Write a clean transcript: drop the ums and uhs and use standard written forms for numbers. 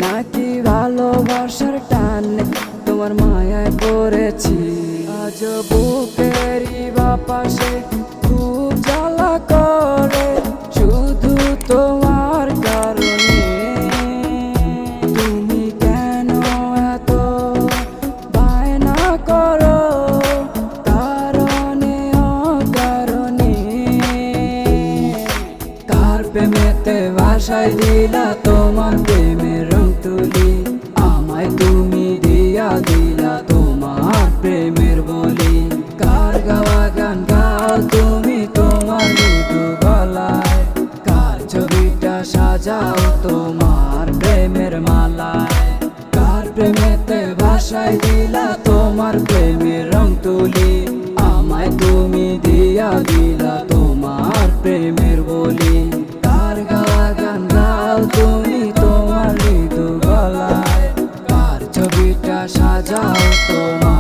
নাকি ভালোবাসার টানে তোমার মায়ায় পড়েছি। আজ বুকেরই বাপাশে খুব জ্বালা করে শুধু তোমার কারণে। তুমি কেন এত বায়না করো কারণে অকারণে? কার প্রেমেতে ভাসাই দিলা তোমার প্রেমের রং তুলি? আমায় তুমি দিয়া দিলা তোমার প্রেমের বলি। কার গাওয়া গান গাও তুমি তোমার মৃদু গলায়? কার ছবিটা সাজাও তোমার প্রেমের মালায়? কার প্রেমেতে ভাসাই দিলা তোমার প্রেমের রং তুলি? আমায় তুমি দিয়া দিলা তোমার প্রেমের বলি। কার গাওয়া গান গাও তুমি তোমার মৃদু গলায়? কার ছবিটা সাজাও তোমার